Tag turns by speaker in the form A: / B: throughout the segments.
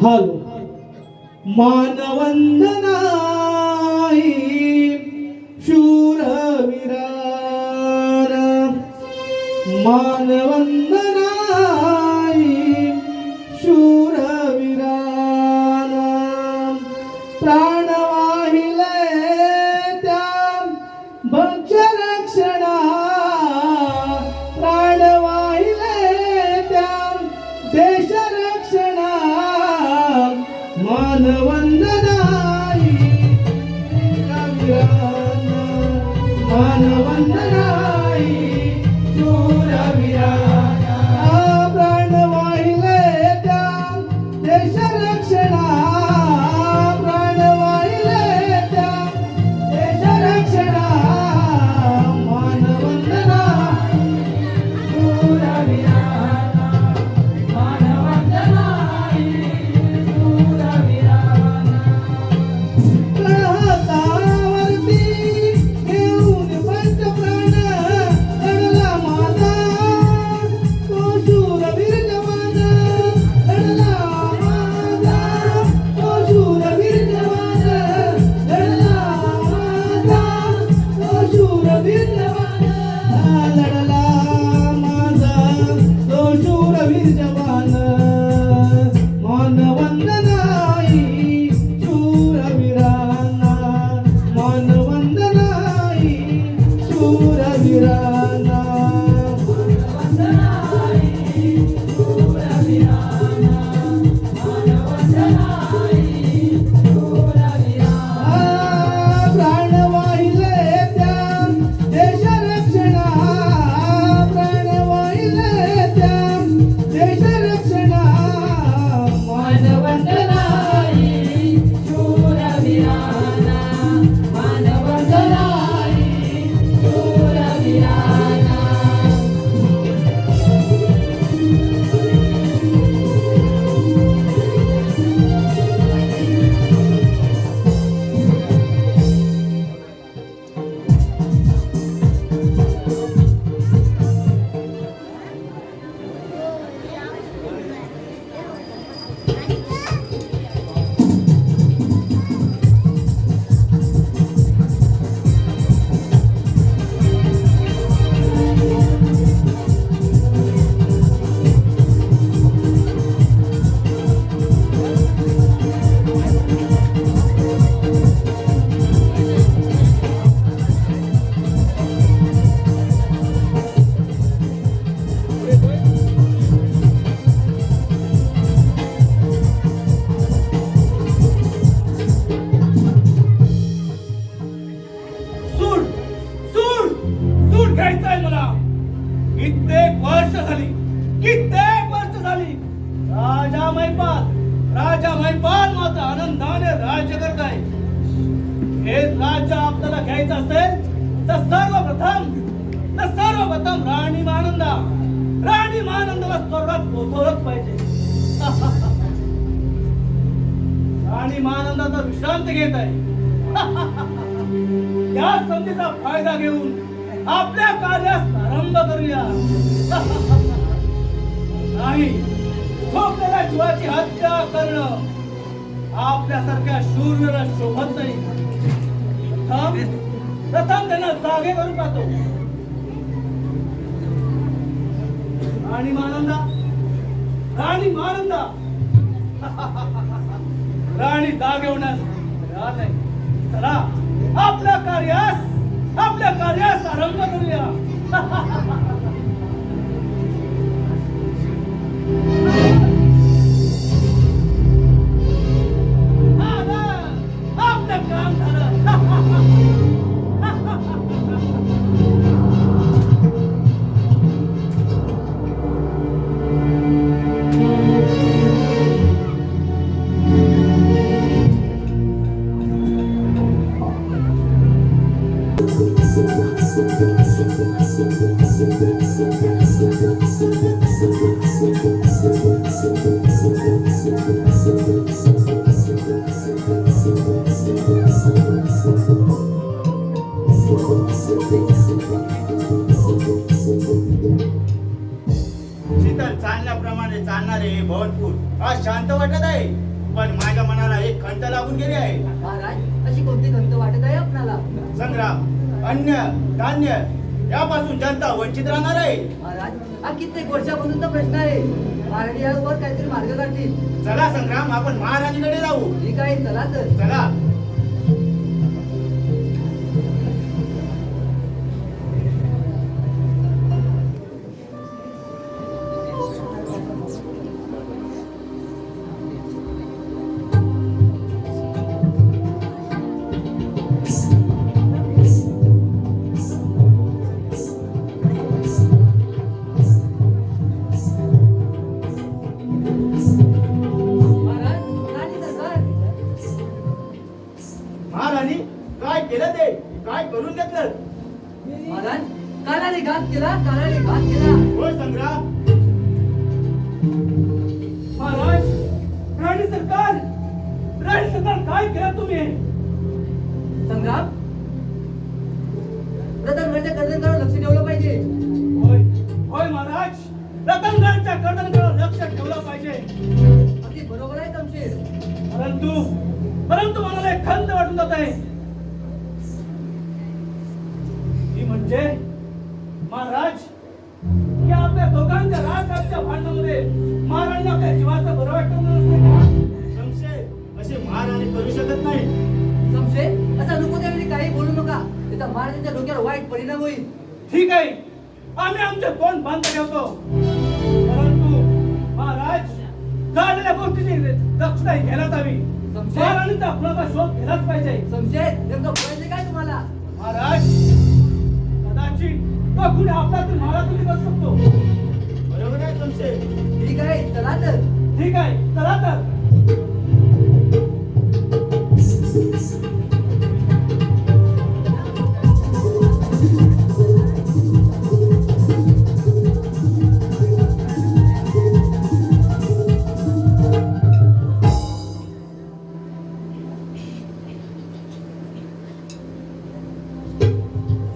A: Hello मानवंदनाई शूरवीरान मानवंदनाई शूरवीरान प्राण वाहिले त्या भक्षरक्षणा प्राण वाहिले त्या देशरक्षणा मानवंदनाई शूरवीरान मानवंदनाई शूरवीरान प्राण वाहिले त्या देशरक्षणा प्राण वाहिले त्या देशरक्षणा मानवंदनाई शूरवीरान मानवंदनाई शूरवीरान प्रहातावरती घेऊन पंचप्राण लढला माझा तो शूरवीर जवान लढला माझा तो शूरवीर जवान लढला माझा तो शूरवीर जवान लढला माझा तो शूरवीर जवान मानवंदनाई शूरवीरांना मानवंदनाई शूरवीरांना मानवंदनाई शूरवीरांना मानवंदनाई शूरवीरांना प्राण वाहिले त्या देशरक्षणा प्राण वाहिले त्या देशरक्षणा मानवंदनाई शूरवीरांना मानवंदनाई शूरवीरांना
B: सूड सूड सूड घ्यायचंय मला. कित्येक वर्ष झाली राजा मैपाल माझा आनंदाने राज्य करत आहे. हे राज्य आपल्याला घ्यायचं असेल तर सर्वप्रथम राणी मानंदाला स्वर्गात पोहोचवलंच पाहिजे. राणी मानंदाचा विश्रांती घेत आहे. या संधीचा फायदा घेऊन आपल्या कार्यास आरंभ करूया. नाही, झोपलेल्या जीवाची हत्या करणं आपल्यासारख्या शूरवीराला शोभत नाही. प्रथम त्यांना जागे करून पाहतो. राणी मानंदा राणी जागे होण्यास तयार नाही. चला आपल्या कार्यास आरंभ करूया. आपलं काम झालं.
C: शीतल चालण्याप्रमाणे चालणारे हे भवनपूर आज शांत वाटत आहे.
B: पण माझ्या मनाला एक खंत लागून गेली आहे.
C: महाराज अशी कोणती खंत वाटत आहे आपणाला?
B: संग्राम, अन्न धान्य यापासून जनता वंचित राहणार आहे.
C: महाराज हा कित्येक वर्षापासूनचा प्रश्न आहे. महाराणी यावर काहीतरी मार्ग काढतील.
B: चला संग्राम, आपण महाराणीकडे जाऊ.
C: ठीक आहे, चला तर.
B: चला.
C: महाराज राणी सरकार.
B: महाराणी काय केलं ते? काय करून घेतलं?
C: महाराज कानाने घात केला, कानाने घात केला.
B: होय संग्राम.
A: महाराज, राणी सरकार काय केलं तुम्ही?
C: संग्राम रतनगडच्या कर्तनावर लक्ष ठेवलं पाहिजे.
A: होय होय महाराज, रतनगडच्या कर्तनाकडे लक्ष ठेवलं पाहिजे.
C: अगदी बरोबर आहे तमशेर.
A: परंतु मला एक खंत वाटून जात आहे. ती म्हणजे महाराज, की आपल्या दोघांच्या राजकारच्या भांडणामध्ये महाराजांना आपल्या जीवाचं बरं वाटतं नसते का?
B: संशय असे महाराणी करू शकत नाही.
C: संशय असा नको त्यावेळी काही बोलू नका. त्याचा महाराजांच्या डोक्यावर वाईट परिणाम होईल.
A: ठीक आहे, आम्ही आमचे तोंड बंद ठेवतो. परंतु महाराज, झालेल्या गोष्टीची दक्षता घ्यायलाच हवी.
C: संशय?
A: महाराणीचा आपला शोध घ्यायलाच पाहिजे.
C: संशय नेमकं बोलायचं काय तुम्हाला?
A: महाराज, कदाचित तो कुणी आपल्यातून महाराज करू शकतो.
B: बरोबर आहे संशय.
C: ठीक आहे, चला तर.
A: ठीक आहे, चला तर.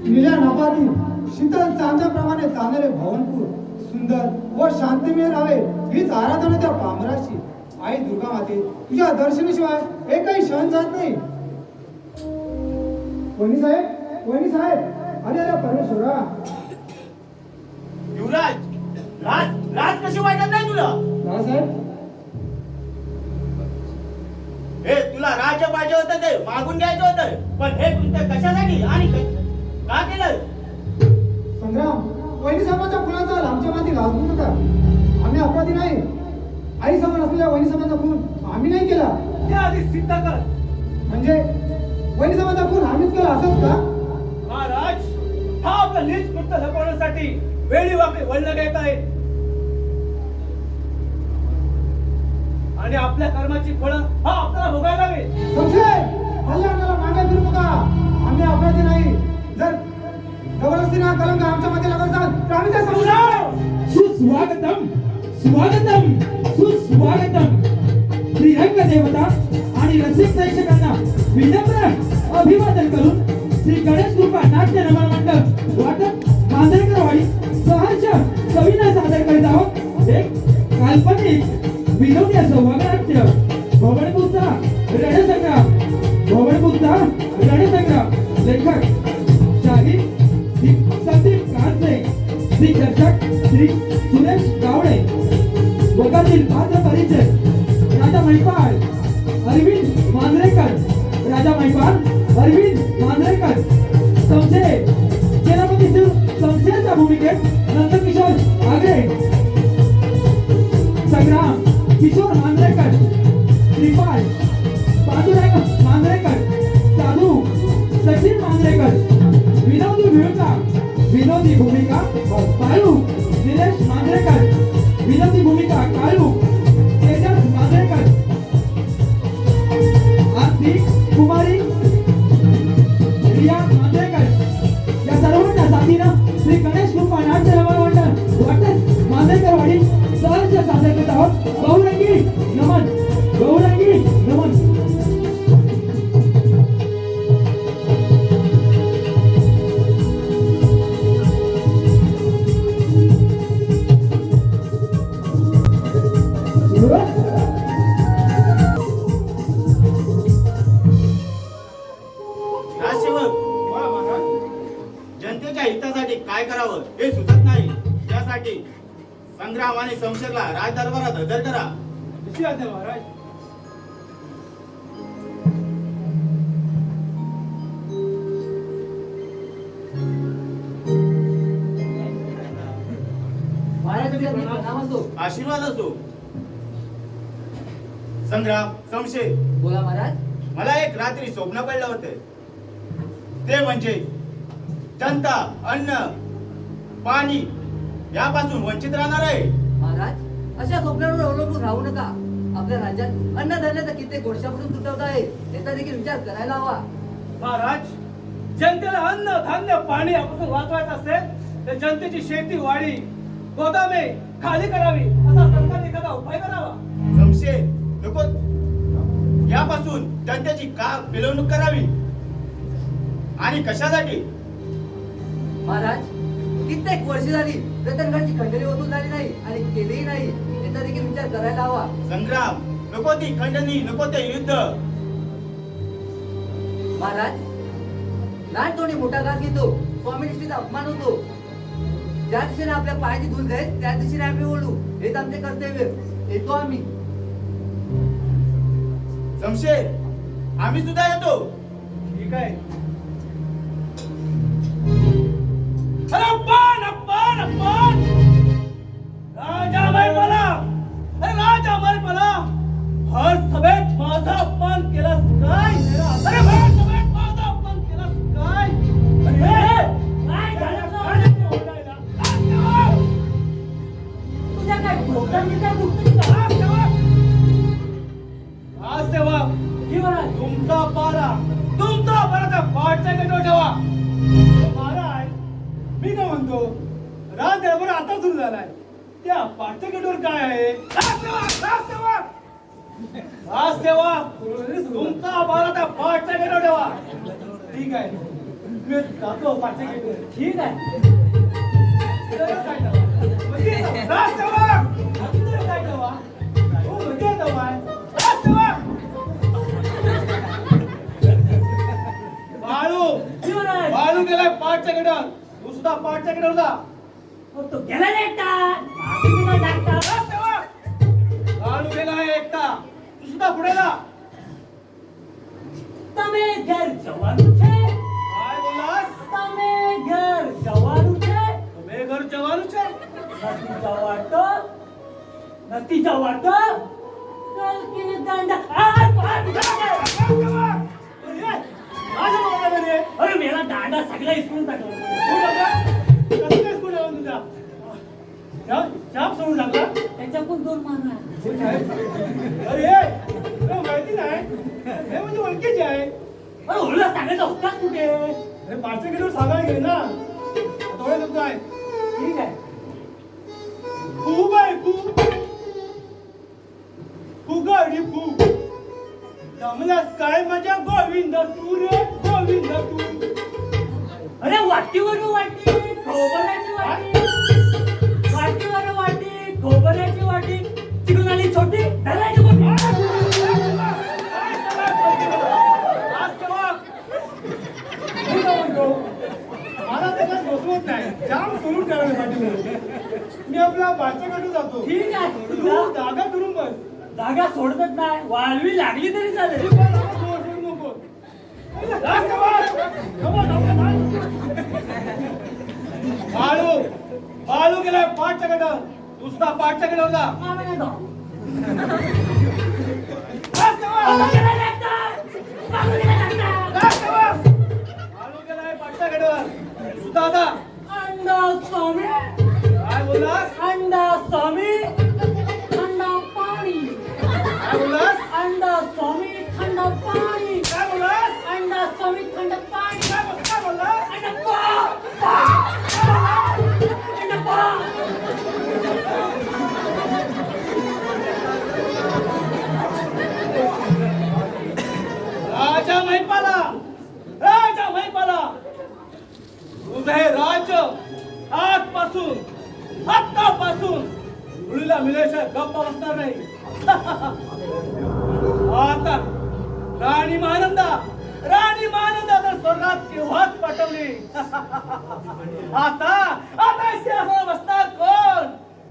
D: निळ्या नभातील शीतल चांदण्याप्रमाणे चांदणारे भवनपूर सुंदर व शांतिमय राहावे हीच आराधना त्या पामराची. आई दुर्गा माते, तुझ्या दर्शनाशिवाय एकही क्षण जात नाही. वहिनी साहेब, अरे अरे परमेश्वरा.
B: युवराज, राज कशी वाटत नाही तुला?
D: रावसाहेब,
B: हे तुला राज्य पाहिजे होतं ते मागून घ्यायचं होतं, पण हे कृत्य कशासाठी आणि का केलं?
D: संग्राम, वहिनी साहेबांच्या फुलाचा आमच्या माती घालू नका. आम्ही अपराधी नाही. आई समान असलेल्या वहिनी साहेबांचा खून आम्ही नाही केला.
A: ते आधी सिद्ध कर.
D: म्हणजे वहिनी साहेबांचा खून आम्हीच केला असंच का?
A: महाराज, हा आपलं नीच कृत्य लपवण्यासाठी वेळी वाकडी वळण घेत आहे आणि आपल्या कर्माची फळं हा आपल्याला भोगायला लागेल.
D: संशय, हल्ला आम्हाला मागे फिरू नका. आम्ही अपराधी नाही. जर जबरदस्तीने हा कलंक आमच्या मध्ये लागत असाल तर आम्ही त्या समजू.
E: सुस्वागतम स्वागतम सुस्वागतम. श्रीरंग देवता आणि रसिक प्रेक्षकांना विनम्र अभिवादन करून श्री गणेश कृपा नाट्य नमन मंडळ वाटप मांजरेकरवाडी सहर्ष कविता सादर करीत आहोत. एक काल्पनिक विनोदी असं वगनाट्य भवनपूरचा रणसंग्राम. भवनपूरचा रणसंग्राम. लेखक शाहीर श्री संदीप कांचे. दिग्दर्शक श्री सुरेश गावडे. वगातील पात्र परिचय राजा महिपाल अरविंद मांजरेकर. राजा महिपाल अरविंद मांजरेकर. संशय सेनापती संशयाच्या भूमिकेत नंदकिशोर आगरे. संग्राम किशोर मांजरेकर. श्रीपाल पांडुरंग मांजरेकर. साधू सचिन मांजरेकर. विनोदी भूमिका काळू निलेश मांजरेकर. विनोदी भूमिका काळू तेजस मांजरेकर. आरती कुमारी रिया मांजरेकर. या सर्वांच्या साथीनं श्री गणेश कृपा नाट्य नमन मंडळ वाटत मांजरेकरवाडी सहर्ष सादर करत आहोत. गौरंगी नमन. गौरंगी नमन.
F: संग्राम आणि शमशेरला राज दरबारात हजर करा.
A: कशी आज्ञा महाराज.
C: महाराज तुझ्या मी प्रणाम असो.
F: आशीर्वाद असो. संग्राम, शमशेर,
C: बोला महाराज.
F: मला एक रात्री स्वप्न पडलं होतं. ते म्हणजे जनता अन्न पाणी यापासून वंचित राहणार आहे.
C: महाराज अशा स्वप्नांवर अवलंबून राहू नका. आपल्या राज्यात अन्नधान्याचा कित्येक वर्षापासून तुटवत आहे. याचा देखील विचार करायला हवा.
A: महाराज, जनतेला अन्न धान्य पाणी यापासून वाचवायचं असेल तर जनतेची शेती वाडी गोदामे खाली करावी, असा सरकारने एखादा उपाय करावा.
F: शमशेर, नको यापासून जनतेची का पिळवणूक करावी आणि कशासाठी?
C: महाराज कित्येक वर्ष झाली रतनगडची खंडणी वसूल झाली नाही आणि केलीही नाही. याचा देखील विचार करायला हवा.
F: संग्राम, नको ती खंडणी, नको ते युद्ध.
C: महाराज लहान तोंडी मोठा घास घेतो. स्वामीनिष्ठेचा अपमान होतो. ज्या दिशेने आपल्या पायाची धूल जाईल त्या दिशेने आम्ही ओढू. हेच आमचे कर्तव्य. येतो आम्ही.
F: शमशेर, आम्ही सुद्धा येतो.
A: ठीक आहे. अरे अप्पान अप्पान अप्पान, राजा मैफला, अरे राजा मैफला, हर सभेत माझा अपमान केलास काय? अरे हर सभेत माझा अपमान केलास काय? अरे काय झालं? तुझ्या काय भोगतांनी काय भोगतांनी हा सेवा तुमचा पारा त्या पाठच्या गेटवर ठेवा. महाराज, मी काय म्हणतो, राज दरबार आता सुरू झालाय, त्या पाठच्या गेटवर काय आहे? राजसेवा तुमचा पारा त्या पाठच्या गेटवर ठेवा. ठीक आहे, मी जातो पाठच्या गेटवर. ठीक आहे. राजसेवा काय ठेवा? हो म्हणजे ठेवा. राजसेवा बाळू गेलाय पाठच्या गेटावर. तू सुद्धा पाठच्या गेटावर जा. तो गेला एकटा. बाळू गेलाय एकटा. तू सुद्धा पुढे जा.
G: તમે ઘર જવાનું છે?
A: काय बोललास?
G: તમે ઘર જવાનું છે?
A: તમે ઘર જવાનું છે?
G: નથી જવાતો? નથી જવાતો? કલકીને દાંડા આ પાડ
A: माझ्या मामाला
G: अरे मेरा दांडा सगळा इस्कून टाकला.
A: कसं काय स्कूल लावून तुझा? शाप सोडून टाकला?
G: त्याच्याकडून 2 मारला.
A: अरे तुला माहिती नाही, हे म्हणजे ओळखीचे आहे.
G: अरे ओळला सांगायचा होताच कुठे?
A: अरे पाचशे किलो सांगायला घे ना. थोडे शब्द आहे.
G: ठीक आहे.
A: खूप आहे खूप. फुगाडी फूग. जमलास काय माझ्या गोविंद तू रे गोविंद तू.
G: अरे वाटीवर वाटी, खोबऱ्याची वाटी. वाटीवर वाटी, खोबऱ्याची वाटी. तिकडून आली छोटी धरायची मोठी.
A: मला त्याच्यात बसवत नाही. जाम सोडून करायला पाहिजे. मी आपला बाच्याकडे जातो.
G: ठीक आहे.
A: तू जागा करून बस.
G: जागा सोडतच नाही. वाळवी लागली तरी चालेल.
A: सोडू नको. बाळू गेलाय पाठच्या गटावर. तू सुद्धा पाठच्या गटावर जा.
G: आम्ही नाही जाऊ.
A: बाळू गेलाय पाठच्या गटावर. तू सुद्धा जा.
G: अंडा स्वामी,
A: काय बोललास?
G: अंडा स्वामी, थंडा पाणी.
A: काय बोललास?
G: अंडा स्वामी, थंडा पाणी.
A: काय बोललास?
G: अंडा स्वामी, थंड पाणी.
A: काय बोललास?
G: अंडा पा, अंडा पा.
A: राजा महिपाला, राजा महिपाला, तुझं हे राज्य आजपासून आतापासून मुलीला मिळाल्याशिवाय गप्पा बसणार नाही. आता राणी महानंदा तर स्वर्गात केव्हाच पाठवली. आता आता सिंहासनावर बसणार कोण?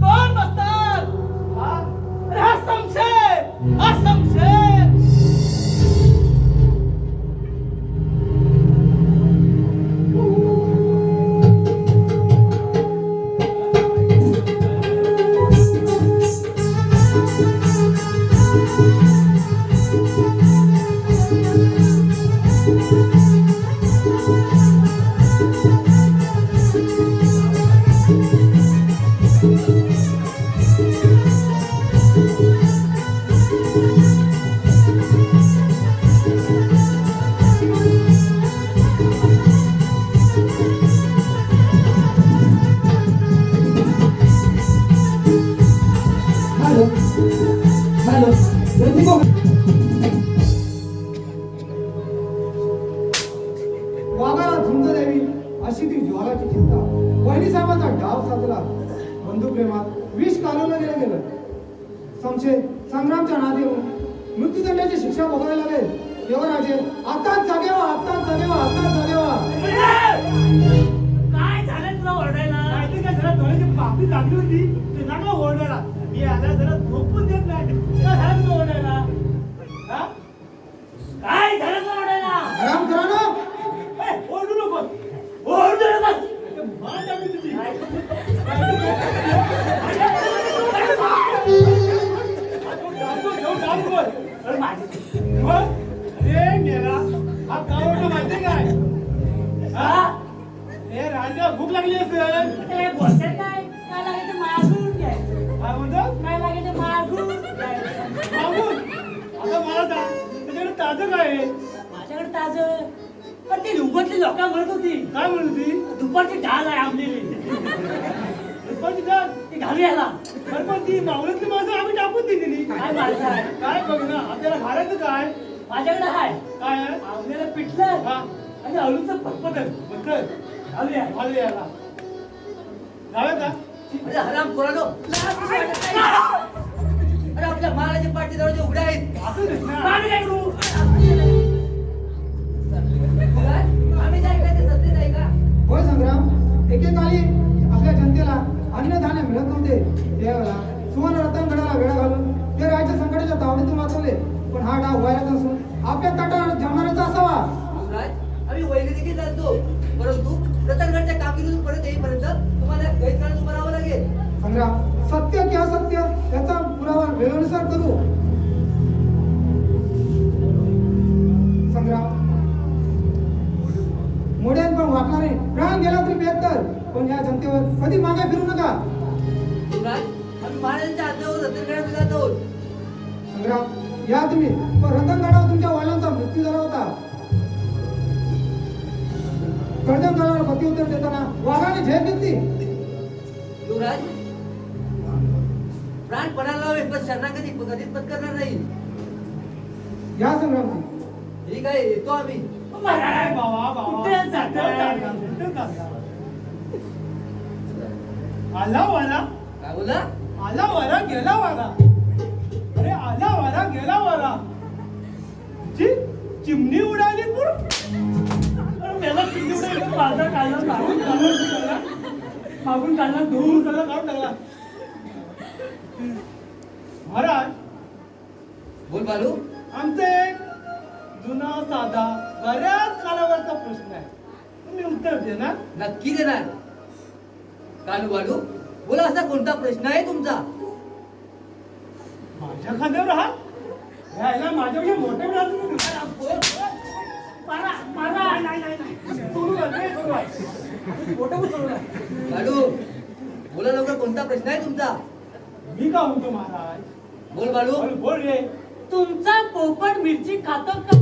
A: कोण बसणार?
E: रसिको
D: वाघाला झुंज द्यावी अशी ती ज्वालाची चिंता. वहिनी साहेबांचा डाव साधला. बंधुप्रेमात विष कालवलं गेलं. संशय संग्रामच्या नादी येऊन मृत्यूदंडाची शिक्षा भोगायला लागेल. देवराजे आताच जागे व्हा, आताच जागे व्हा, आताच जागे व्हा.
A: काय झालं तुला ओरडायला? माहिती का घरात डोळ्याची पापडी लागली होती ते नाका ओरडायला. मी आला जरा झोपून देत नाही. काय झालं तुला ओरडायला? हा? काय झालं तुला ओरडायला?
D: आराम करा ना.
A: ए, ओरडू नको. ओरडू नकोस. ते मान दाबली तुझी. अरे माझी. अरे मेला हा काय ओरडा माहिती काय? हा? ए राजा भूक लागली असेल.
G: ते बोलतात काय काय लागायचं मागून घ्याय
A: काय म्हणतो?
G: काय लागायचं मागून घ्यायचं.
A: मागून आता मला सांग त्याच्याकडे ताजं काय आहे?
G: माझ्याकडे ताज पण ती उभतली लोक म्हणत होती
A: काय म्हणत होती?
G: दुपारची ढाल आहे आपली
A: पण तिथं
G: ती घालू याला
A: अरे पण ती मावळतली माणसं आम्ही टाकून दिली.
G: काय माणसं आहे
A: काय बघ ना आपल्याला घालायचं काय?
G: माझ्याकडे आहे
A: काय आहे?
G: आपल्याला पिठलं
A: हा
G: आणि अळूचं फटफटन
A: बघतोय
G: घालू या
A: आले याला घाला का?
C: अरे हराम खोरानो अरे आपल्या महाराजांच्या पाठी दरवाजे उघडे आहेत.
A: असं दिसणार.
G: आम्ही काय करू
C: काय? आम्ही काय काय ते सत्य नाही का?
D: होय संग्राम, एकेकाळी आपल्या जनतेला अन्नधान्य मिळत नव्हते. त्यावेळेला सुवर्ण रतनगडाला वेळा घालून ते राज्य संकटाच्या तावडीतून वाचवले. पण हा डाव व्हायलाच नसून आपल्या तटावर जमणाराचा असावा.
C: युवराज, आम्ही वैरी देखील जाणतो परंतु रतनगडच्या कामगिरीतून परत येईपर्यंत तुम्हाला गैरकाळात उभं राहावं लागेल.
D: संग्राम, सत्य की असत्य याचा पुरावा वेळेनुसार करू. संग्राम, मोड्यान पण वाटणार नाही. प्राण गेला तरी बेहत्तर. पण या जनतेवर कधी मागे फिरू नका.
C: युवराज, आम्ही महाराजांच्या आज्ञेवर रतनगडात जात आहोत.
D: संग्राम, या तुम्ही. पण रतनगडावर तुमच्या वडिलांचा मृत्यू झाला होता. कर्दमगडावर प्रत्युत्तर देताना वाघाने झेप घेतली.
C: युवराज, प्राण पणाला लावेल पण शरणागती कधीच पत्करणार नाही.
D: या संग्राम,
C: ठीक आहे, येतो आम्ही.
A: काय बाबा बाबा
G: कुठे जाताय?
A: कुठे जाताय? आला वाला
C: काय बोला?
A: आला वाला गेला वाला. अरे आला वाला गेला वाला. चिमणी उडाली पुढ.
G: अरे मेला चिमणी उडाली माझा काढला मागून काढला
A: दूर झाला काढून टाकला. महाराज
C: बोल बालू.
A: आमचा एक जुना साधा बऱ्याच कालावरचा प्रश्न आहे. तुम्ही उत्तर देणार?
C: नक्की देणार. कालू बालू, बोला असा कोणता प्रश्न आहे तुमचा?
A: माझ्या खांद्यावर हात घ्यायला माझ्यापेक्षा मोठे
G: मारा मारा
C: बालू, बोला लवकर कोणता प्रश्न आहे तुमचा?
A: मी का म्हणतो महाराज?
C: बोल बालू.
A: बोल बोल रे.
G: तुमचा पोपट मिरची खातो काय?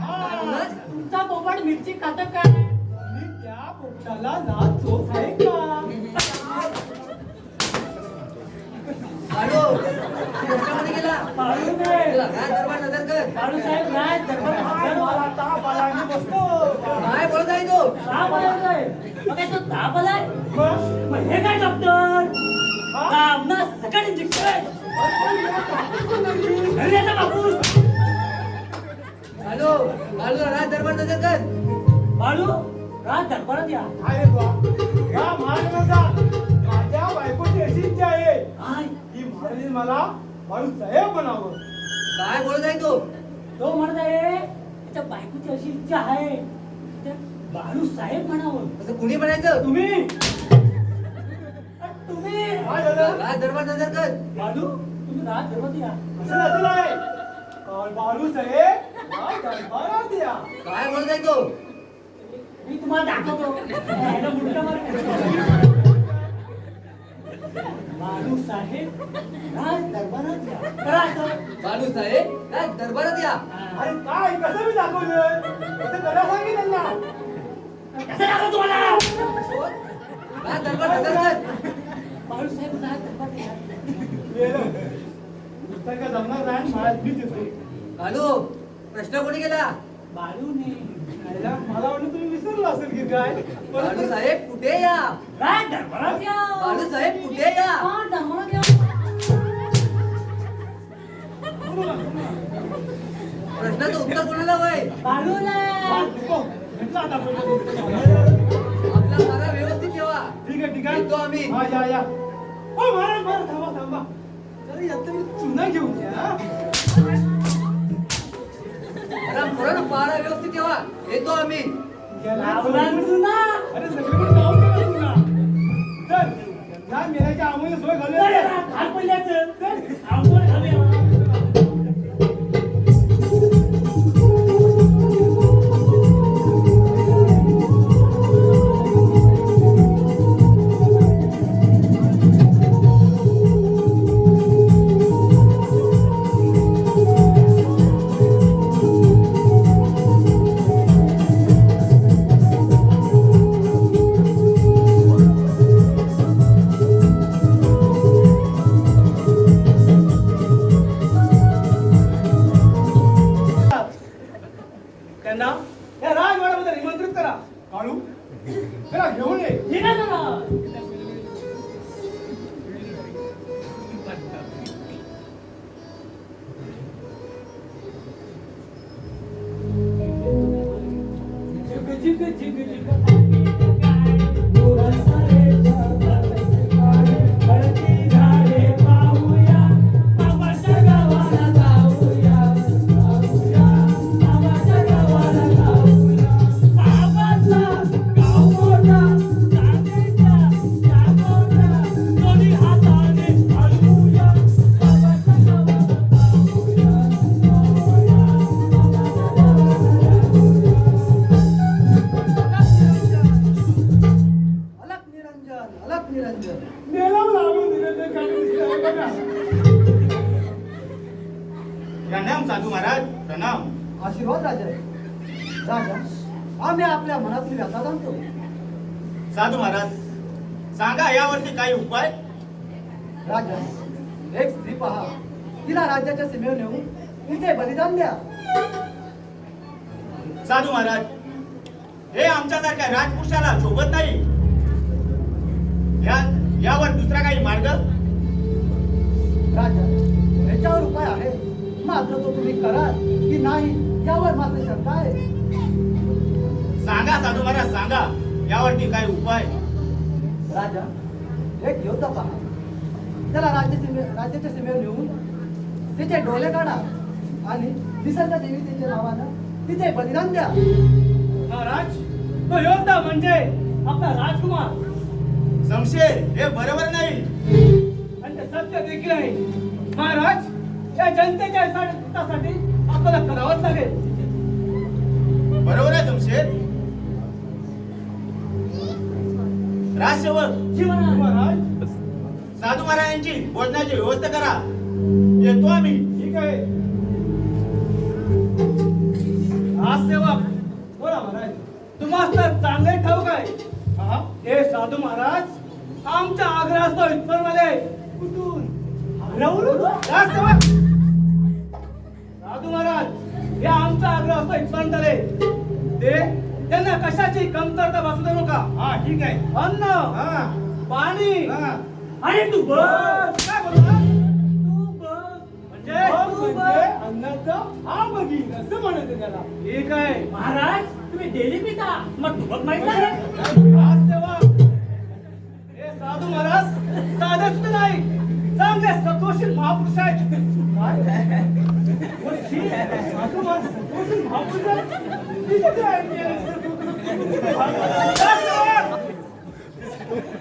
C: काय बोललास?
G: तुमचा पोपट मिरची खातो काय?
A: मी त्या पोपटाला नाच चोच आहे का?
C: बालू, तू कशामध्ये गेला?
G: बाळू नाही.
C: तुला काय दरबार नजर कर.
G: बाळू साहेब राज दरबार
A: काय मला ताप आला मी बसतो.
C: काय बोलत आहे तो?
G: का बोलावतोय? मग काय तो ताप आलाय?
A: मग?
G: मग हे काय डॉक्टर?
A: हा?
G: कामना सकाळी इंजेक्शन. घरी येता बापूस.
C: बालू, बालू राज दरबार नजर कर.
G: बाळू राज दरबारात या.
A: अरे वा. या महाराजांचा माझ्या बायकोची अशी इच्छा आहे
G: काय?
A: की महाराज मला बाळू साहेब म्हणावं.
C: काय बोलत आहे तो?
G: तो म्हणत आहे त्याच्या बायकोची अशी इच्छा आहे त्या बाळू साहेब म्हणावं.
C: असं कुणी म्हणायचं?
G: तुम्ही तुम्ही
A: काय झालं?
C: राज दरबार नजर कर.
G: बाळू तुम्ही राज दरबारात या.
A: असं नसेल आहे. बाळू साहेब या दरबारात या.
C: काय बोलत आहे तो?
G: मी तुम्हाला दाखवतो. याला मुंडा मार. बाळू साहेब राज दरबारात या. करा असं.
C: बालू साहेब राज दरबारात या.
A: अरे काय कसं मी दाखवलं? कसं करा सांगितलं त्यांना.
G: कसं दाखवतो तुम्हाला?
C: राज दरबार नजर कर.
G: बाळू साहेब राज दरबारात या.
A: गेलं.
B: तर काय जमणार नाही मला भीत येते
C: बालू प्रश्न कोणी केला?
G: बाळूने
B: आईला मला वाटलं तुम्ही विसरला असेल की काय
C: बालू साहेब कुठे या?
G: काय दरबारात या
C: बालू साहेब कुठे या?
G: हा, दरबारात या
C: प्रश्नाचं उत्तर कोणाला होय?
G: बाळूला
B: घेतला आता
C: आपला सारा व्यवस्थित ठेवा.
B: ठीक आहे ठीक आहे
C: येतो आम्ही.
B: हा या या हो महाराज महाराज थांबा थांबा जरा यात मी चुना घेऊन या
C: पुरा पारा व्यवस्थित ठेवा. येतो आम्ही.
G: लावला चुना.
B: अरे सगळीकडे जाऊन गेला चुना चल या मेल्याच्या आम्हाला सोय घालूया
G: चल याला, घाल पडल्याचं. चल, आंघोळ घालूया.
B: त्यांना या राजवाड्यामध्ये निमंत्रित करा काळू चला घेऊन ये
G: ठीक आहे ना. झिक झिक झिक झिक हळदी झाडे पाहूया, बाबाच्या गावाला जाऊया, जाऊया, बाबाच्या गावाला जाऊया. बाबाचा गाव मोठा, चांदीच्या जागोऱ्या, दोन्ही हाताने हलवूया, बाबाच्या गावाला जाऊया, जाऊया,
C: अलक निरंजन, अलक निरंजन.
B: मेला लावून दिलं ते गाडी दिसतंय बघा
F: प्रणाम साधू महाराज प्रणाम.
E: आशीर्वाद राजा. राजा आम्ही आपल्या मनातली व्यथा जाणतो.
F: साधू महाराज सांगा यावरती काही उपाय.
E: राजा एक स्त्री पहा, तिला राज्याच्या सीमेवर नेऊन तिचे बलिदान द्या.
F: साधू महाराज हे आमच्यासारख्या राजपुरुषाला शोभत नाही. यावर दुसरा काही मार्ग.
E: राजा याच्यावर उपाय आहे, मात्र तो तुम्ही कराल की नाही यावर मात्र शंका आहे.
F: सांगा साधू महाराज सांगा यावरती काही उपाय.
E: राजा एक योद्धा पहा, त्याला राज्याच्या सीमेवर नेऊन तिचे डोळे काढा आणि निसर्ग देवतेच्या नावानं तिचे बलिदान द्या.
B: महाराज तो योद्धा म्हणजे आपला राजकुमार
F: शमशेर हे बरोबर नाही.
B: आणि ते सत्य देखील आहे. महाराज या जनतेच्या हितासाठी आपल्याला करावंच लागेल.
F: बरोबर आहे शमशेर. राजसेवक
G: जीवना
B: महाराज
F: साधू महाराजांची भोजनाची व्यवस्था करा. येतो आम्ही.
B: ठीक आहे राजसेवक बोला महाराज तुम्हाला तर चांगले ठाऊक आहे. हा? हे साधू महाराज आमच्या आग्रहास्तव इथपर्यंत आले. कुठून? आग्र्यावरून? राजसेवक साधू महाराज हे आमच्या आग्रहास्तव इथपर्यंत आले. त्यांना कशाची कमतरता भासू देऊ नका. हा ठीक आहे. अन्न पाणी
G: आणि तू बस.
B: काय बोलला
G: तू बस.
B: म्हणजे अन्नाचं हा बघीन असं म्हणायचं त्याला. ठीक आहे
G: महाराज तुम्ही डेली पिता मग तू बघ माहित नाही.
B: राजसेवक हे साधू महाराज साधे सुद्धा नाही, चांगले सत्वशील महापुरुष आहेत. काय? कोणशी? साधू महाराज सत्वशील महापुरुष आहेत? किती आहेत?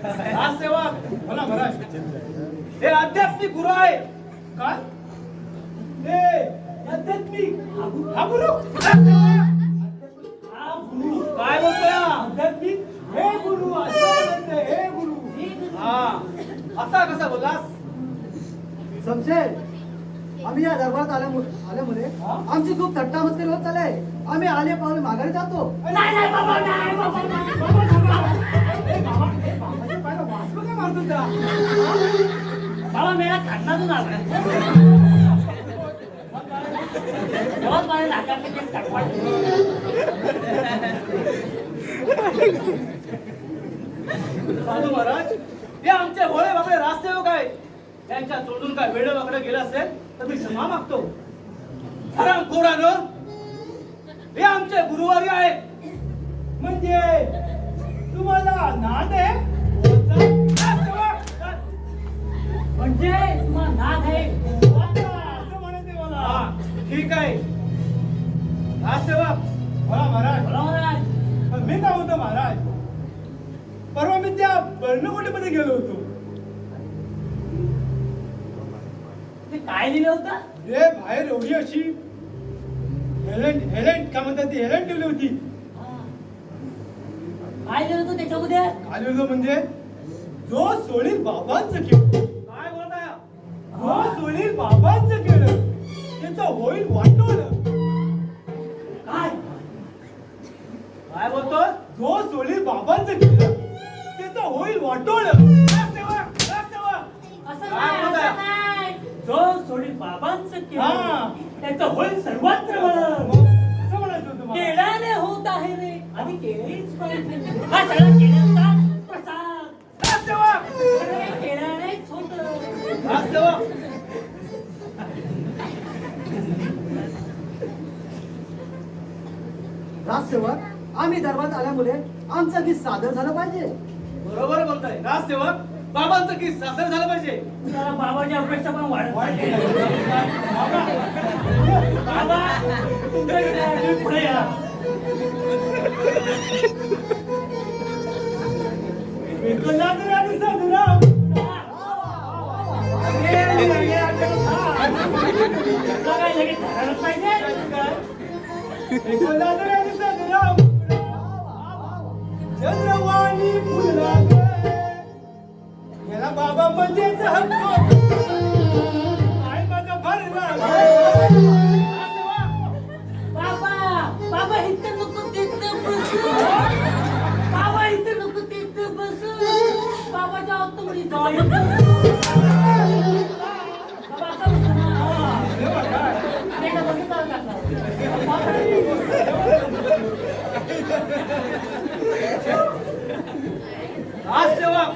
B: राजसेवक बोला महाराज हे आध्यात्मिक गुरु आहे. काय हे आध्यात्मिक हा गुरु
G: हा गुरु
B: काय बोलतोय आध्यात्मिक हे गुरु हे गुरु. हा आता कसा बोललास.
E: समजेल आम्ही या दरबारात आल्यामुळे आमची खूप थट्टा मस्करी होत चालले. आम्ही आले पावले माघारी जातो.
G: नाही नाही बाबा नाही बाबा नाही.
B: बाबाच्या पायाला वासरू काय मारतो त्याला.
G: बाबा मेरा खाण्यातून आला बहुत माझ्या नाकातले केस काढवाट.
B: साधू महाराज हे आमचे भोळे बाबळे राजसेवक आहे. त्यांच्या तोंडून काय वेळ वाकडं गेलं असेल तर मी क्षमा मागतो. हरामखोरानं हे आमचे गुरुवारी आहे.
A: म्हणजे तुम्हाला नाद आहे
G: म्हणजे तुम्हाला नाद आहे.
A: असं म्हणायचे मला.
B: हा, ठीक आहे. राजसेवक
A: बोला महाराज.
G: बोला महाराज.
A: पण मी काय म्हणतो महाराज, परवा मी त्या बर्णकोटीमध्ये गेलो होतो.
G: ते काय लिहिलं होतं?
A: हे बाहेर एवढी अशी हेलेंट काय म्हणतात ती हेलेंट ठेवली होती.
G: हा. काय लिहिलं होतं त्याच्यामध्ये?
A: काय लिहिलं म्हणजे जो सोडील बाबांचं केलं,
B: काय बोलताय?
A: जो सोडील बाबांचं केलं त्याचं होईल वाटोळं.
G: काय?
B: काय बोलतो?
A: जो सोडील बाबांचं केलं त्याचं होईल वाटोळं. राजसेवक, राजसेवक.
G: असं
B: काय
G: नाही,
B: बोलताय?
G: असं नाही. जो सोडी बाबांचं
A: हा.
G: केलं त्याचं होईल सर्वत्र बळ.
A: मग असं म्हणायचं होतं मला.
G: केळ्याने होत आहे रे. आधी केळीच पाहिजे. हा सगळा केळ्यांचा प्रसाद.
A: राजसेवक,
G: सगळं केळ्यानेच होतं.
B: राजसेवक
E: राजसेवक आम्ही दरबारात आल्यामुळे आमचं गीत सादर झालं पाहिजे.
B: बरोबर बोलताय. राजसेवक बाबांचं की सादर झालं पाहिजे.
G: जरा बाबाची अपेक्षा पण वाढत चालली. बाबा तुमच्या इकडे आहे, तुम्ही पुढे या.
A: विठ्ठलाचं आणि साधूराम.
G: तुला काय लगेच धरायला पाहिजे?
A: विठ्ठलाचं आणि साधूराम. चंद्रवाणी फुलला ग. याला बाबा म्हणजेच हक्क. आई माझा भरला ग.
G: बाबा बाबा इथं नको तिथं बसू. बाबा इथं नको तिथं बसू. बाबाच्या आतमध्ये जाऊन बसू. बाबा आता बसू ना. हा. ते का बघितलं का?
B: राजसेवक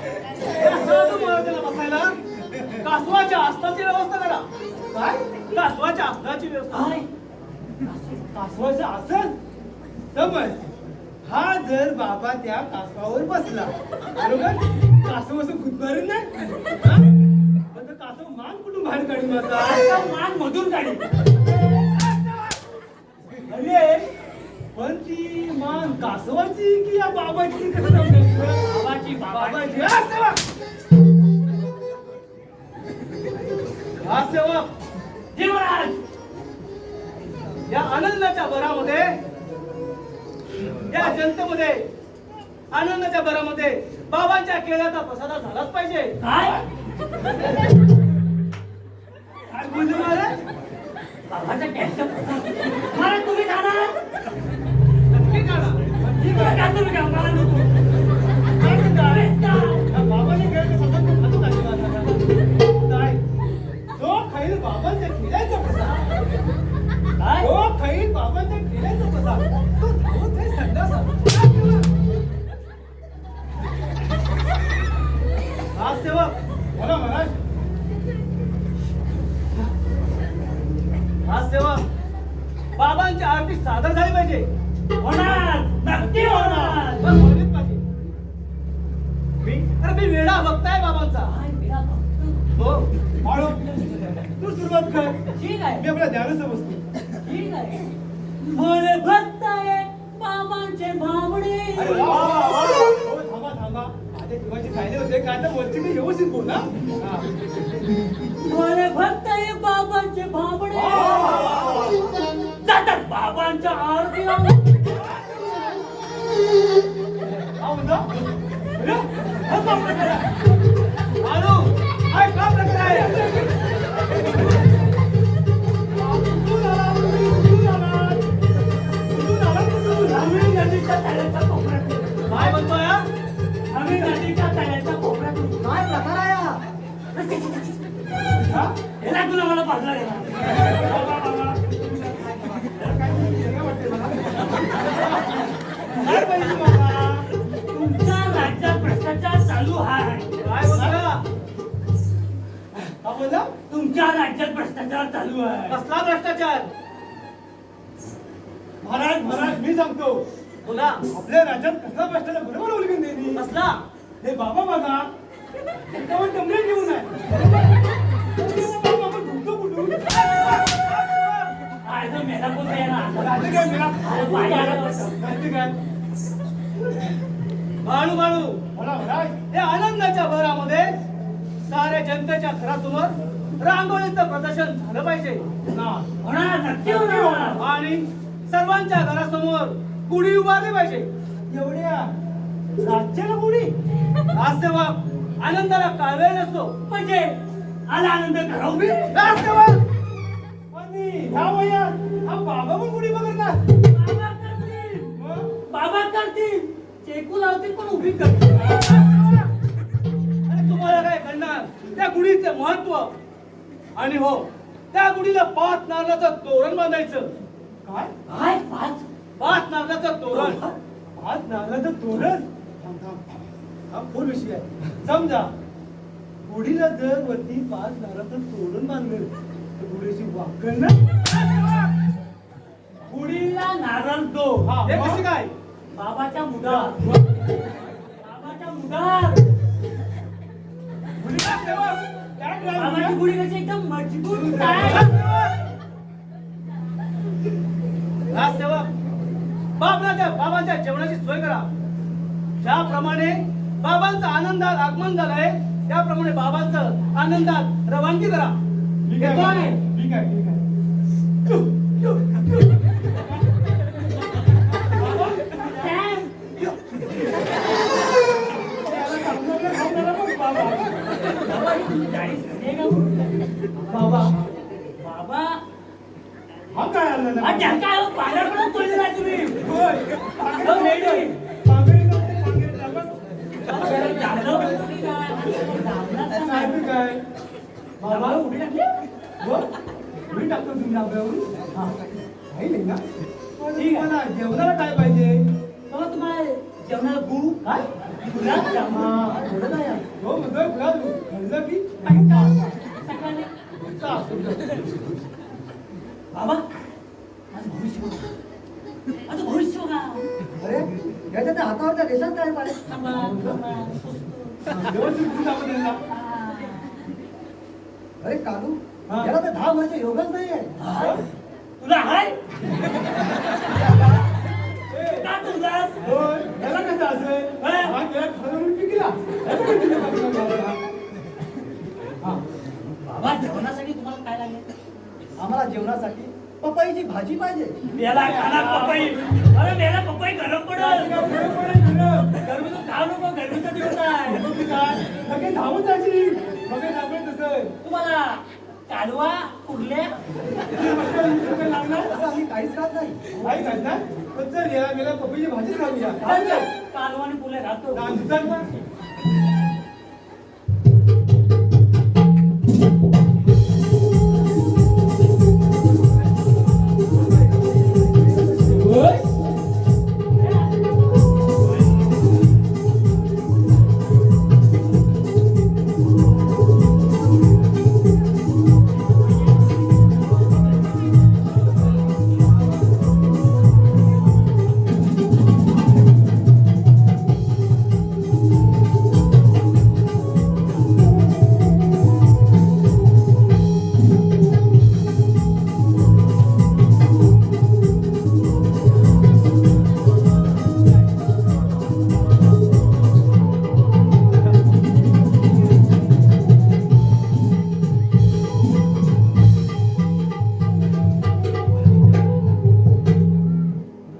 B: या साधू महाराजांना बसायला कासवाच्या आसनाची व्यवस्था करा.
A: काय?
B: कासवाच्या आसनाची व्यवस्था.
G: काय?
A: कासवाचं आसन समज. हा जर बाबा त्या कासवावर बसला बरोबर, कासव असं गुदमारून नाही हा? पण तो कासव मान कुठून बाहेर काढून माझा
G: आता मान मधून काढी.
A: अरे पण ती मान कासवाची की या बाबाची कसं समजायचं?
G: बाबाची
A: बाबाची.
G: बाबाची.
A: हा, सेवक.
B: हा सेवक
G: जी महाराज.
B: या आनंदाच्या भरामध्ये या जनतेमध्ये आनंदाच्या भरामध्ये बाबांच्या केल्याचा प्रसाद झालाच पाहिजे.
G: काय?
B: काय बोलले महाराज?
G: बाबाच्या कॅन्सर. महाराज तुम्ही खाणार?
B: नक्की करा.
G: ठीक आहे का तुम्ही खा, मला नको.
A: काय म्हणताय?
G: बेस्ट आहे.
A: या बाबाने केलेलं प्रसाद तू खातो का जेव्हा? काय? जो खाईल बाबांच्या केल्याचा प्रसाद,
G: काय?
A: जो खाईल बाबांच्या केल्याचा प्रसाद, तो धावत आहे संडासात.
B: हा सेवक
A: बोला महाराज.
B: हा सेवक बाबांची आरती सादर झाली पाहिजे.
G: होणार. नक्की होणार.
B: बस बोललीच पाहिजे. अरे मी वेडा बघताय बाबांचा.
G: काय मेरा भक्त.
B: हो
A: बाळो, तू सुरुवात कर.
G: ठीक आहे.
A: मी आपल्या ध्यानाचं बसतो.
G: ठीक आहे. मला भक्त आहे बाबांचे भावडे.
A: अरे वा, वा, वा. हो, थांबा थांबा. माझ्या जीवाचे कायदे होते काय तर वरची मी व्यवस्थित बोल हा. हा.
G: मला भक्त आहे बाबांचे भावडे. जातात बाबांच्या आरती लावून.
A: हा म्हणता? अरे,
B: हा काम प्रकार आहे. आलो काय काम प्रकार आहे.
A: कुठून आला, कुठून आला? कुठून आला, कुठून?
G: आम्ही नदीच्या तळ्याच्या कोपऱ्यातून.
B: काय म्हणतोय हा?
G: आम्ही नदीच्या तळ्याच्या कोपऱ्यातून.
E: काय प्रकार आहे हा?
B: हा?
G: ह्याला तुला मला बाजूला गेला
B: काय पाहिजे बाबा?
G: तुमच्या राज्यात भ्रष्टाचार चालू आहे
B: काय बोलला? का बोलला?
G: तुमच्या राज्यात भ्रष्टाचार चालू आहे
B: कसला भ्रष्टाचार? महाराज मी सांगतो.
G: बोला
B: आपल्या राज्यात कसला भ्रष्टाचार बरोबर उलगून देईन.
G: कसला
B: हे बाबा बघा त्यावर टमरे घेऊन आहे. बाबा ढुकतो कुठून?
G: काय तो मेला कोण येणार
B: राहते काय मेला?
G: अरे पाय आला बस.
B: राहते काय? बाळू बोला महाराज. या आनंदाच्या भरामध्ये साऱ्या जनतेच्या घरासमोर रांगोळीचं प्रदर्शन झालं पाहिजे ना.
G: होणार नक्की होणार
B: आणि सर्वांच्या घरासमोर गुढी उभारली पाहिजे. एवढ्या राज्याला गुढी? राजसेवक आनंदाला काय वेळ नसतो.
G: म्हणजे आला आनंद घराऊ बी
B: राजसेवक आणि ह्या वयात हा बाबा पण गुढी बघतात.
G: बाबा करतील बाबा करतील चेकू लावतील पण उभी करतील
B: आणि तुम्हाला काय कळणार त्या गुढीचे महत्व. आणि हो त्या गुढीला 5 नारळाचं तोरण बांधायचं. काय?
G: काय पाच
B: 5 नारळाचं तोरण. 5 नारळाचं तोरण? हा खोल विषय आहे. समजा गुढीला जर वरती 5 नारळाचं तोरण बांधलं तर गुढीची वाकण ना.
G: गुढीला नारळ दो
B: हा, हे कशी काय?
G: बाबाच्या मुदार बाबाच्या मुदार
B: गुढीला सेवक, काय drive
G: बाबाची
B: गुढी?
G: गुढी कशी एकदम मजबूत आहे
B: राजसेवक बाबांच्या जेवणाची सोय करा. ज्याप्रमाणे बाबांचं आनंदात आगमन झालंय त्याप्रमाणे बाबांचं आनंदात रवानगी करा.
G: येतो आहे.
B: ठीक आहे.
G: सॅम, बाबा ही तुझी दाढी झाली का?
B: बाबा
G: बाबा
B: हा काय आलं ना?
G: हा त्या काय पाण्यात पण तोडलेला आहे तुम्ही
B: होय.
G: हो, मेली.
B: पांगरी नव्हती, पांगरी टाकत.
G: आपल्याला जागलं पण तुम्ही काय? जागलं तर नाही.
B: साहेब काय?
G: बाबा उडी टाकली
B: हो? मी टाकतो तुम्ही डाब्यावरून. काही नाही ना? पण तुम्हाला जेवणाला काय पाहिजे?
G: बाबा तुम्हाला जेवणाला गुळ काय गुलाबजाम
B: थोडं नाही आहे. हो म्हणजे गुलाब खाल्लं की
G: सकाळी
B: चा.
G: बाबा माझं भविष्य बघा माझं भविष्य बघा
C: अरे याच्या हातावरच्या रेषात काय पाहिजे?
G: थांबा, थांबा, पुसतो.
B: व्यवस्थित दूध आपण द्यायला.
G: हा.
C: अरे कालू
B: हा.
C: याला तर 10 वर्ष योगच नाही आहे.
G: हा? तुला हाय का तुलास
B: होय. याला कसं असेल?
G: हा.
B: हा गेला खालून पिकला. याचं काय तिथे बाजूला? हा.
G: बाबा जेवणासाठी तुम्हाला काय लागेल
C: आम्हाला जेवणासाठी पपईची भाजी पाहिजे.
G: मेला खाना पपई अरे मेला पपई गरम पडल
B: गरम पडेल, गरम.
G: गरमीचं खाऊ नको गरमीचा दिवस आहे
B: मग काय? लगेच धावून जायची. लगेच आपण तसं.
G: तुम्हाला कालवा उरल्या
B: लागणार
C: असं आम्ही काहीच खात नाही.
B: काय करणार? पण चल याला गेला पपईची भाजी खाऊया.
G: कालवा आणि पुले राहतो
B: चल ना.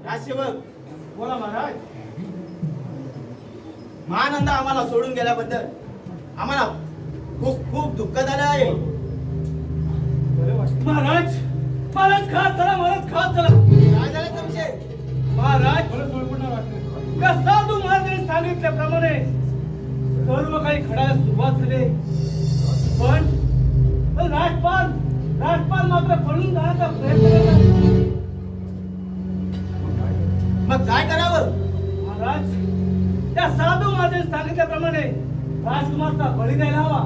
F: राजसेवक
B: बोला महाराज.
F: महानंद आम्हाला सोडून गेल्याबद्दल आम्हाला खूप खूप दुःख झालं आहे.
B: महाराज महाराज खात चला. महाराज खात चला.
F: काय झालं तुमचे?
B: महाराज मला सोडपडणार वाटतं. या साधू महाराजांनी सांगितल्याप्रमाणे सर्व काही घडायला सुरुवात झाली. पण पळून जाण्याचा प्रयत्न करतात.
F: मग काय करावं?
B: महाराज, त्या साधू महाराजांनी सांगितल्याप्रमाणे राजकुमारचा बळी द्यायला हवा.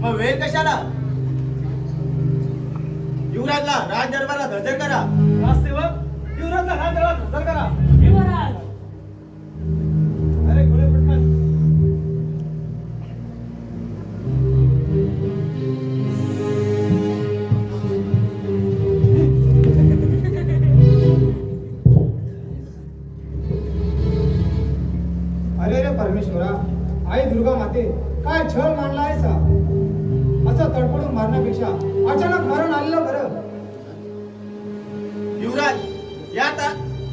F: मग वेळ कशाला? युवराजला राज दरबारात हजर करा.
B: राजसेवक, युवराजला राजदरबारात हजर करा.
G: हे महाराज
B: अरे घोडे पटकन.
D: अरे रे परमेश्वरा, आई दुर्गा माते, काय छळ मांडला आहे सा? असं तडपडून मारण्यापेक्षा अचानक मरण आलेलं बरं.
F: युवराज,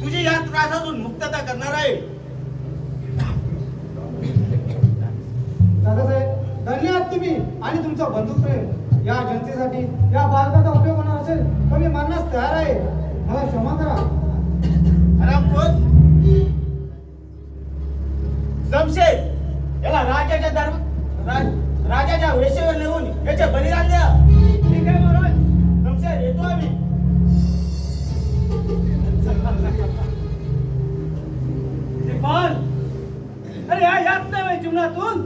F: तुझी या त्रासातून मुक्तता करणार आहे.
D: दादासाहेब, धन्य आहात तुम्ही आणि तुमचा बंधुप्रेम. या जनतेसाठी या बालकाचा उपयोग होणार असेल तर मी मानण्यास तयार आहे. मला क्षमा करा.
F: हरामखोर, शमशेर, याला राजाच्या वेशेवर नेऊन याचे बलिदान द्या.
B: ठीक आहे महाराज.
F: शमशेर, येतो आम्ही.
B: श्रीपाल, अरे यात नाही जीवनातून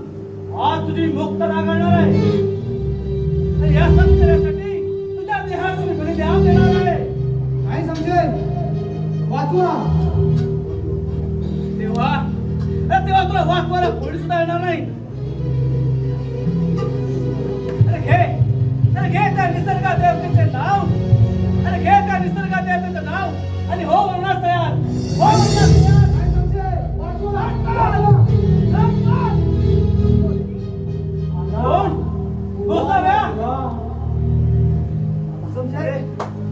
B: आज तुझी मुक्तता करणार आहे. आणि या सत्कार्यासाठी तुझ्या देहात मी बलिदान देणार आहे.
D: नाही समजेल, वाचवा.
B: तेव्हा तुला वाचवायला कोणी सुद्धा येणार नाही. अरे घे त्या निसर्गा देवतेचे नाव. अरे घे त्या निसर्गा देवतेचं नाव आणि हो म्हणणार तयार. हो म्हणणार तयार.
D: नाही समजेल, वाचवा.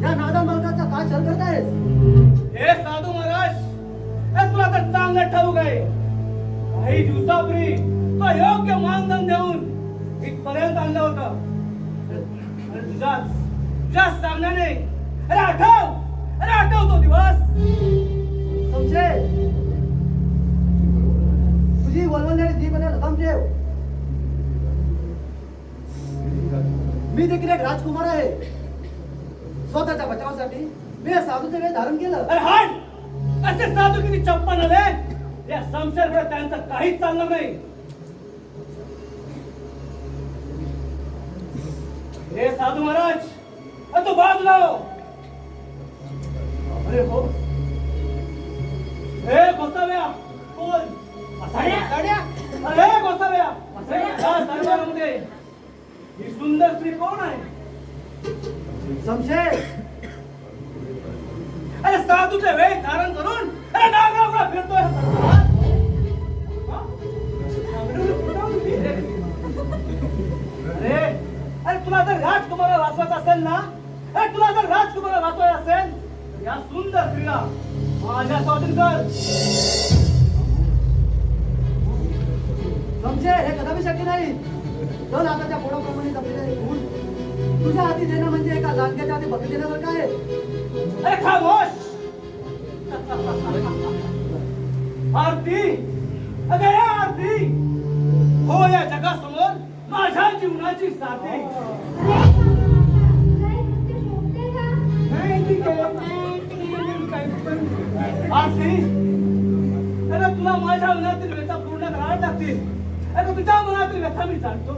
C: या नादान बालकाचा काय छळ करतायस?
B: हे साधू महाराज, हे तुला तर चांगलं ठाऊक आहे. काही दिवसापूर्वी तो योग्य मानधन देऊन इथपर्यंत आणलं होतं. अरे तुझ्या सांगण्याने अरे आठव तो दिवस.
C: संशय, तुझी वळवळणारी जीभ आणि रकाम ठेव. मी देखील एक राजकुमार आहे. स्वतःच्या बचावासाठी मी या साधूचे वेळ धारण केलं.
B: अरे हाड, असे साधू किती चप्पन आले. या संशयामुळे त्यांचं काहीच चालणार नाही. हे साधू महाराज, तू बाजूला हो. अरे हो, हे गोसाव्या कोण? अरे गोसाव्या, या दरबारामध्ये ही सुंदर स्त्री कोण आहे?
C: संशय,
B: अरे साधूचे वेळ धारण करून अरे डांगरावर फिरतोय. अरे तुला जर राजकुमार वाचवायचं असेल ना, अरे तुला जर राजकुमार वाचवायचं असेल तर या सुंदर स्त्रीला माझ्या स्वाधीन कर.
C: संशय, हे कदापि शक्य नाही. तर आता त्या पोडाप्रमाणे जपलेले गुण तुझ्या हाती देणं म्हणजे एका लांडग्याच्या हाती बकरी देण्यासारखं आहे.
B: अरे खामोश. आरती, अगं हे आरती, हो या जगासमोर माझ्या जीवनाची साथी. आरती, अरे तुला माझ्या मनातील व्यथा पूर्ण करायला लागतील. अरे तुझ्या मनातील व्यथा मी जाणतो.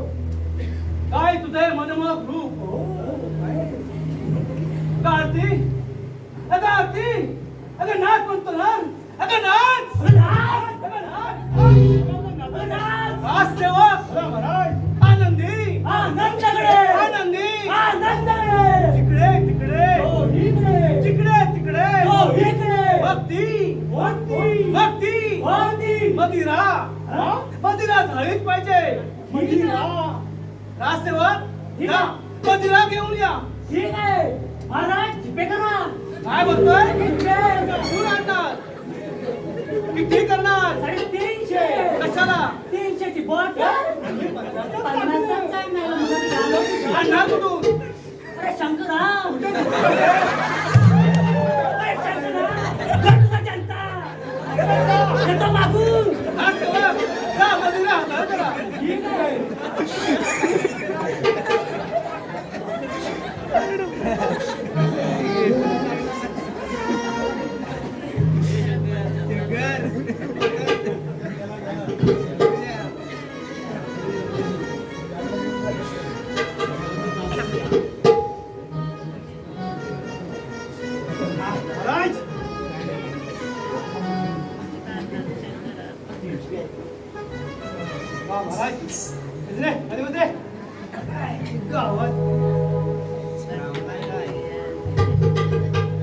B: काय तुझे मनमोहक रूप. आरती, अगं आरती, अगं नाच म्हणतो ना, अगं नाच. नाच सेवक, आनंदी, आनंदी, तिकडे तिकडे, तिकडे तिकडे, भक्ती, भक्ती, मदिरा झालीच पाहिजे. राजसेवक, मदिरा घेऊन या.
G: ठीक आहे महाराज, जिपे करा.
B: काय बोलतोय? कुठून आणणार? किती करणार?
G: 350.
B: कशाला?
G: 300 ची बॉट. 50 काय नाही.
B: आणणार कुठून?
G: अरे शंकरराव. अरे शंकरराव, गटूचा जनता. येतो मागून.
B: राजसेवक, जा मदिरा हजर करा.
G: ठीक आहे.
B: रे, मध्ये मध्ये. गावात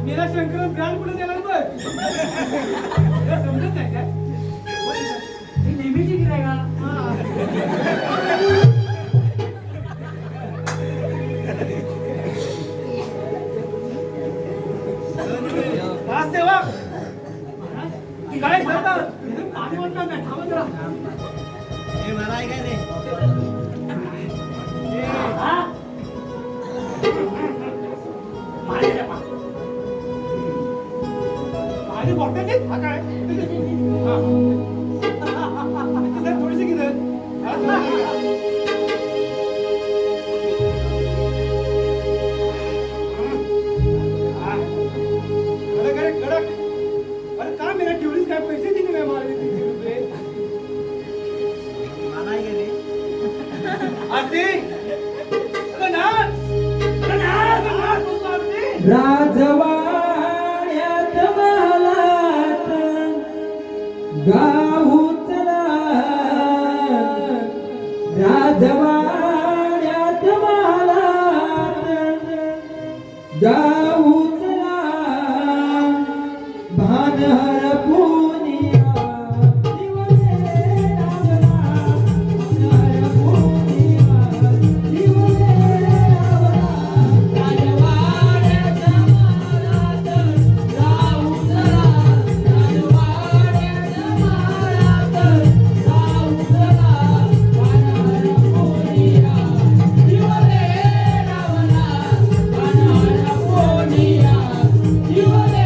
B: मेरा शंकर ब्रँड कुठे देणार बघ. तुला समजत नाही काय?
G: ही नेहमीची गिराय का
B: हा सेवा काय करतात? पाणी वाटणार नाही, थांबा जरा.
G: हा? मारे रे बा.
B: पाणी बॉटल दे. हा काय? हा. तिथे थोडीशी घे. हा, थोडी. हा. कडक अरे कडक. अरे का मेरा ठेवलीस काय पैसे दिले काय मारले 300 रुपये? आरती अगं नाच. अगं नाच, अगं नाच बोलतो आरती.
E: राजवाड्यात महालात गाऊ चला, राजवाड्यात महालात गाऊ चला, भान हरपुनिया दिवसे रावला, भान हरपुनिया दिवसे रावला, राजवाड्यात महालात गाऊ चला, राजवाड्यात महालात गाऊ चला, भान हरपुनिया दिवसे रावला, भान हरपुनिया दिवसे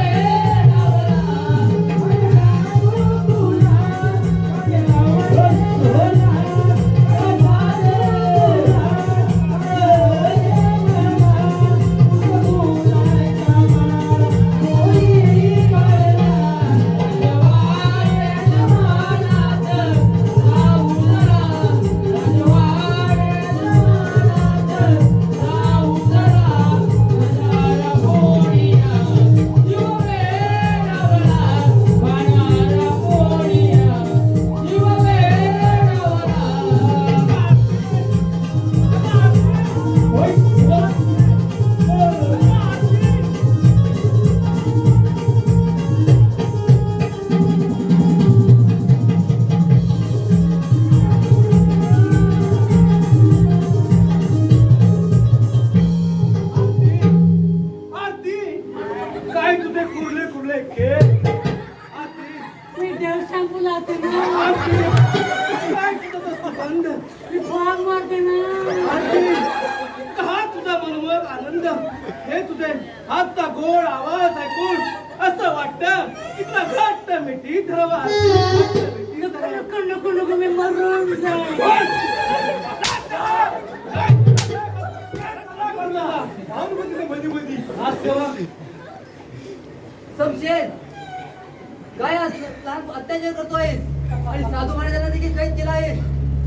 B: आरती काय तुझे कुर्ले कुर्ले खेळ. आरती
G: मी देव सांगू जाते ना
B: आरती काय तुझं तसं बंद.
G: मी भाग मारते ना
B: आरती हा तुझा मनोहर आनंद. हे तुझे हातचा गोड आवाज ऐकून असं वाटतं की तुला घट्ट मिठी धरावा.
G: नको नको नको नको मी मरून जाईल
C: समशेर काय लहान अत्याचार करतोयस आणि साधू महाराजांना देखील कैद केला आहेस.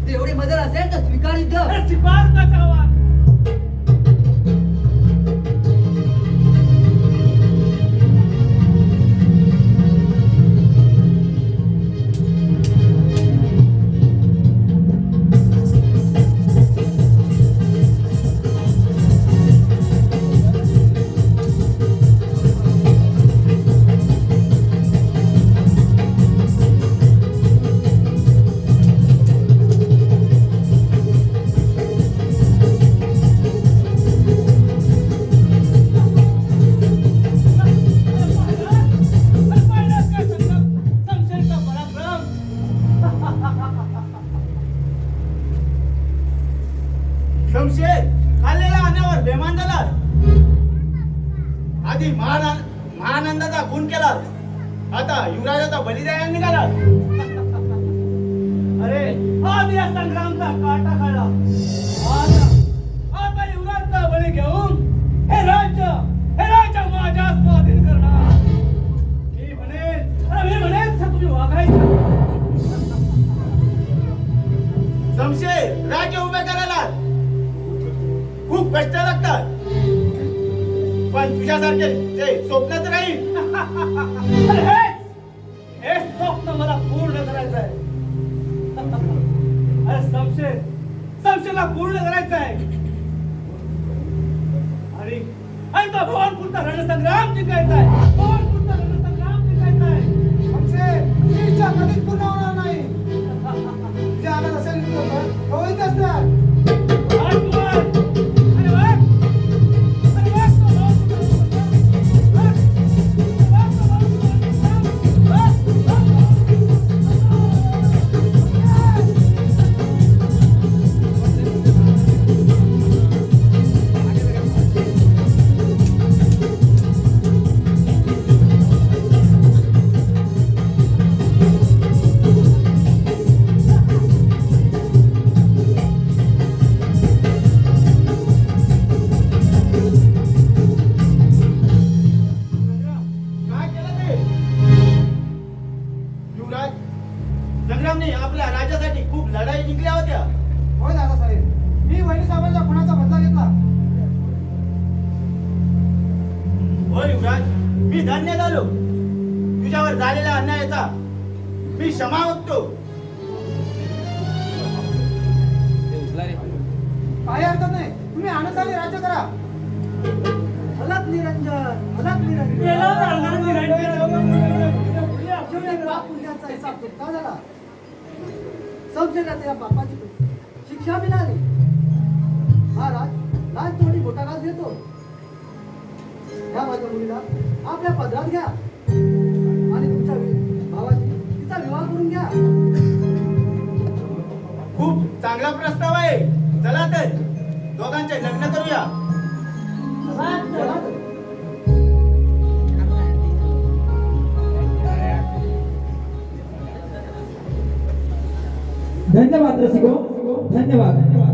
C: ते एवढी मदत असेल तर स्वीकार युद्ध.
B: शिकार नकावा.
F: शमशेर खाल्लेला अन्नावर बेमान झाला. आधी महानंदाचा खून केला, आता युवराजाचा बलिदान निघाला.
B: अरे आधी या संग्रामचा काटा काढला. आता युवराजचा बळी घेऊन हे राज्य माझ्या स्वाधीन करणार. मी म्हणेन तर तुम्ही वागायचं.
F: शमशेर राज्य उभे करायला खूप कष्ट लागतात, पण तुझ्यासारखे ते स्वप्नच राहील.
B: अरे हे स्वप्न मला पूर्ण करायचं आहे. अरे समशेर आकांक्षेला पूर्ण करायचं आहे आणि तो भवानपूरचा रणसंग्राम जिंकायचा आहे. भवानपूरचा रणसंग्राम जिंकायचा आहे.
D: आमचे ही इच्छा कधीच पूर्ण होणार नाही. जे आणत असेल तो होईत असणार.
B: राजकुमार, अरे वा. अरे वा, तो भवानपूरचा
F: काय केलं ते युवराज? संग्रामने आपल्या राज्यासाठी खूप लढाई जिंकल्या होत्या.
D: होय दादासाहेब, मी वहिनी साहेबांच्या खुनाचा बदला घेतला.
F: हो युवराज, मी धन्य झालो. तुझ्यावर झालेल्या अन्यायाचा मी क्षमा मागतो.
D: काही हरकत नाही, तुम्ही आनंदाने राज्य करा.
C: अलग निरंजन, अलग निरंजन.
G: गेला राहणार
C: शेवटी बाप पुण्याचा हिसाब चुकता झाला. समजेला त्या बापाची शिक्षा मिळाली. महाराज, लहान थोडी मोठा घास घेतो. ह्या माझ्या मुलीला आपल्या पदरात घ्या आणि तुमच्या भावाची तिचा विवाह करून घ्या.
F: खूप चांगला प्रस्ताव आहे. चला तर दोघांचे लग्न करूया.
C: चला तर.
E: धन्यवाद रसिको, धन्यवाद.